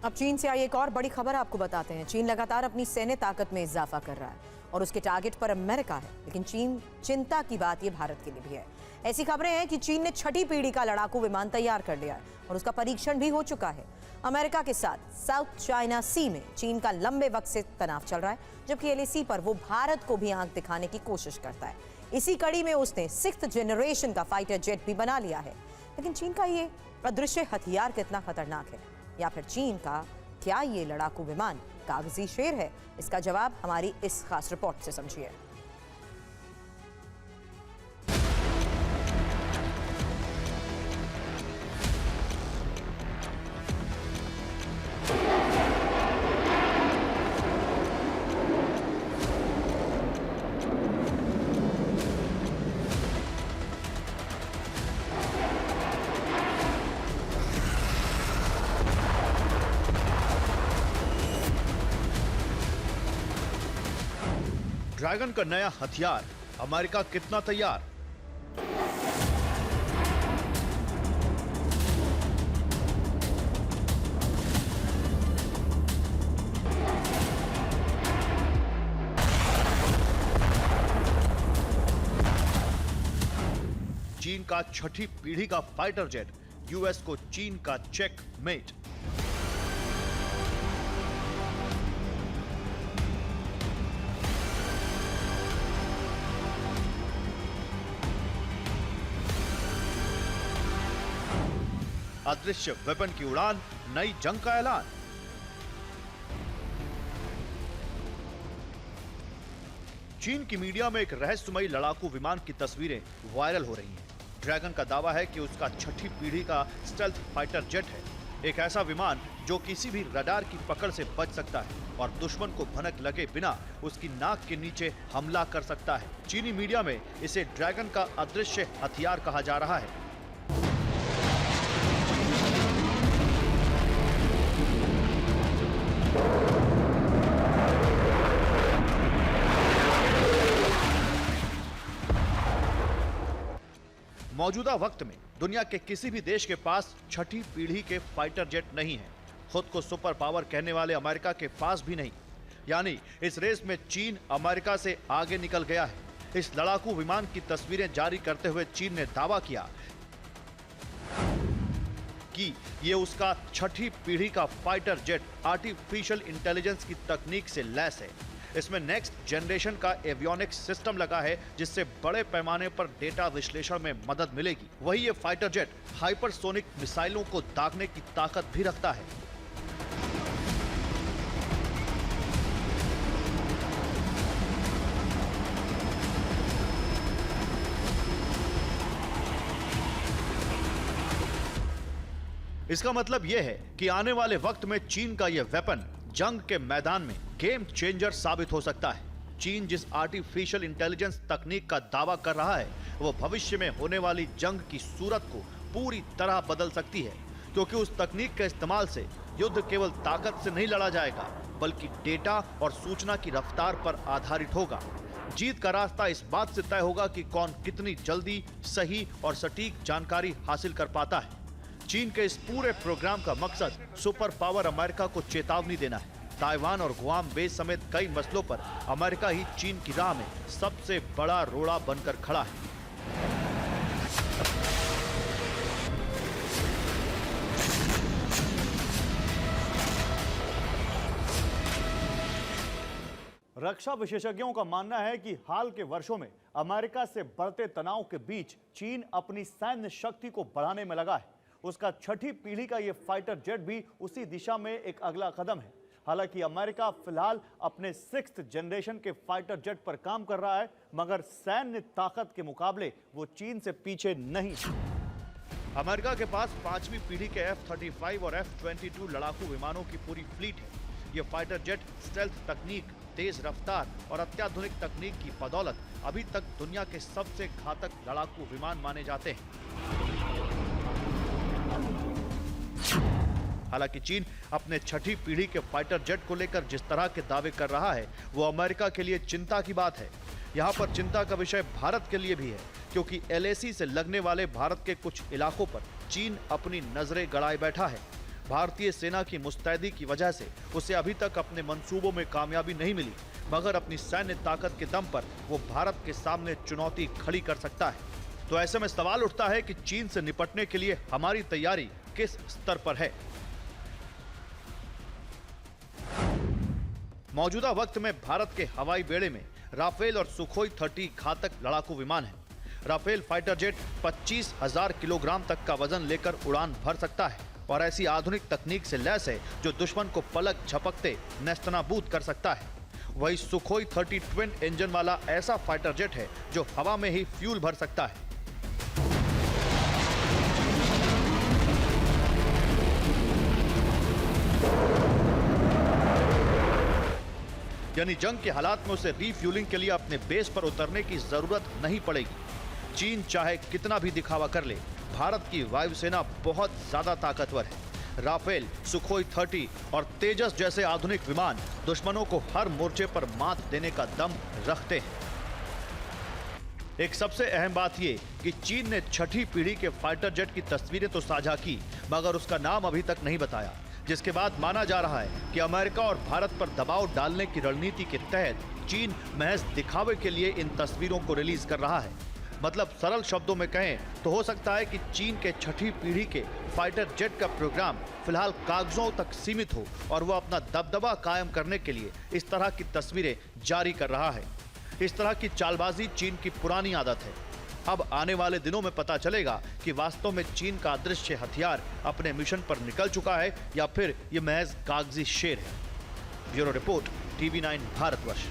अब चीन से आई एक और बड़ी खबर आपको बताते हैं। चीन लगातार अपनी सैन्य ताकत में इजाफा कर रहा है और उसके टारगेट पर अमेरिका है, लेकिन चीन चिंता की बात ये भारत के लिए भी है। ऐसी खबरें हैं कि चीन ने 6ठी पीढ़ी का लड़ाकू विमान तैयार कर लिया है और उसका परीक्षण भी हो चुका है। अमेरिका के साथ साउथ चाइना सी में चीन का लंबे वक्त से तनाव चल रहा है, जबकि LAC पर वो भारत को भी आंख दिखाने की कोशिश करता है। इसी कड़ी में उसने 6th जनरेशन का फाइटर जेट भी बना लिया है। लेकिन चीन का ये अदृश्य हथियार कितना खतरनाक है, या फिर चीन का क्या ये लड़ाकू विमान कागजी शेर है? इसका जवाब हमारी इस खास रिपोर्ट से समझिए। ड्रैगन का नया हथियार, अमेरिका कितना तैयार? चीन का 6ठी पीढ़ी का फाइटर जेट, यूएस को चीन का चेक मेट। अदृश्य वेपन की उड़ान, नई जंग का ऐलान। चीन की मीडिया में एक रहस्यमयी लड़ाकू विमान की तस्वीरें वायरल हो रही हैं। ड्रैगन का दावा है कि उसका 6ठी पीढ़ी का स्टेल्थ फाइटर जेट है, एक ऐसा विमान जो किसी भी रडार की पकड़ से बच सकता है और दुश्मन को भनक लगे बिना उसकी नाक के नीचे हमला कर सकता है। चीनी मीडिया में इसे ड्रैगन का अदृश्य हथियार कहा जा रहा है। मौजूदा वक्त में दुनिया के किसी भी देश के पास 6ठी पीढ़ी के फाइटर जेट नहीं है। खुद को सुपर पावर कहने वाले अमेरिका के पास भी नहीं। यानी इस रेस में चीन अमेरिका से आगे निकल गया है। इस लड़ाकू विमान की तस्वीरें जारी करते हुए चीन ने दावा किया कि ये उसका 6ठी पीढ़ी का फाइटर जेट आर्टिफिशियल इंटेलिजेंस की तकनीक से लैस है। इसमें नेक्स्ट जनरेशन का एवियोनिक्स सिस्टम लगा है, जिससे बड़े पैमाने पर डेटा विश्लेषण में मदद मिलेगी। वही ये फाइटर जेट हाइपरसोनिक मिसाइलों को दागने की ताकत भी रखता है। इसका मतलब यह है कि आने वाले वक्त में चीन का यह वेपन जंग के मैदान में गेम चेंजर साबित हो सकता है। चीन जिस आर्टिफिशियल इंटेलिजेंस तकनीक का दावा कर रहा है, वो भविष्य में होने वाली जंग की सूरत को पूरी तरह बदल सकती है, क्योंकि उस तकनीक के इस्तेमाल से युद्ध केवल ताकत से नहीं लड़ा जाएगा, बल्कि डेटा और सूचना की रफ्तार पर आधारित होगा। जीत का रास्ता इस बात से तय होगा कि कौन कितनी जल्दी सही और सटीक जानकारी हासिल कर पाता है। चीन के इस पूरे प्रोग्राम का मकसद सुपर पावर अमेरिका को चेतावनी देना है। ताइवान और गुआम बेस समेत कई मसलों पर अमेरिका ही चीन की राह में सबसे बड़ा रोड़ा बनकर खड़ा है। रक्षा विशेषज्ञों का मानना है कि हाल के वर्षों में अमेरिका से बढ़ते तनाव के बीच चीन अपनी सैन्य शक्ति को बढ़ाने में लगा है। उसका 6ठी पीढ़ी का यह फाइटर जेट भी उसी दिशा में एक अगला कदम है। हालांकि अमेरिका फिलहाल अपने 6th जनरेशन के फाइटर जेट पर काम कर रहा है, मगर सैन्य ताकत के मुकाबले वो चीन से पीछे नहीं। अमेरिका के पास 5वीं पीढ़ी के F-35 और F-22 लड़ाकू विमानों की पूरी फ्लीट है। ये फाइटर जेट स्टेल्थ तकनीक, तेज रफ्तार और अत्याधुनिक तकनीक की बदौलत अभी तक दुनिया के सबसे घातक लड़ाकू विमान माने जाते हैं। हालांकि चीन अपने 6ठी पीढ़ी के फाइटर जेट को लेकर जिस तरह के दावे कर रहा है, वो अमेरिका के लिए चिंता की बात है। यहाँ पर चिंता का विषय भारत के लिए भी है, क्योंकि LAC से लगने वाले भारत के कुछ इलाकों पर चीन अपनी नजरें गड़ाए बैठा है। भारतीय सेना की मुस्तैदी की वजह से उसे अभी तक अपने मंसूबों में कामयाबी नहीं मिली, मगर अपनी सैन्य ताकत के दम पर वो भारत के सामने चुनौती खड़ी कर सकता है। तो ऐसे में सवाल उठता है कि चीन से निपटने के लिए हमारी तैयारी किस स्तर पर है। मौजूदा वक्त में भारत के हवाई बेड़े में राफेल और सुखोई 30 घातक लड़ाकू विमान हैं। राफेल फाइटर जेट 25,000 किलोग्राम तक का वजन लेकर उड़ान भर सकता है और ऐसी आधुनिक तकनीक से लैस है जो दुश्मन को पलक झपकते नेस्तनाबूद कर सकता है। वही सुखोई 30 ट्विन इंजन वाला ऐसा फाइटर जेट है जो हवा में ही फ्यूल भर सकता है। यानी जंग के हालात में उसे रीफ्यूलिंग के लिए अपने बेस पर उतरने की जरूरत नहीं पड़ेगी। चीन चाहे कितना भी दिखावा कर ले, भारत की वायुसेना बहुत ज्यादा ताकतवर है। राफेल, सुखोई 30 और तेजस जैसे आधुनिक विमान दुश्मनों को हर मोर्चे पर मात देने का दम रखते हैं। एक सबसे अहम बात यह कि चीन ने 6ठी पीढ़ी के फाइटर जेट की तस्वीरें तो साझा की, मगर उसका नाम अभी तक नहीं बताया, जिसके बाद माना जा रहा है कि अमेरिका और भारत पर दबाव डालने की रणनीति के तहत चीन महज दिखावे के लिए इन तस्वीरों को रिलीज कर रहा है। मतलब सरल शब्दों में कहें तो हो सकता है कि चीन के 6ठी पीढ़ी के फाइटर जेट का प्रोग्राम फिलहाल कागजों तक सीमित हो और वो अपना दबदबा कायम करने के लिए इस तरह की तस्वीरें जारी कर रहा है। इस तरह की चालबाजी चीन की पुरानी आदत है। अब आने वाले दिनों में पता चलेगा कि वास्तव में चीन का अदृश्य हथियार अपने मिशन पर निकल चुका है या फिर ये महज कागजी शेर है। Bureau report, TV9 Bharatvarsh.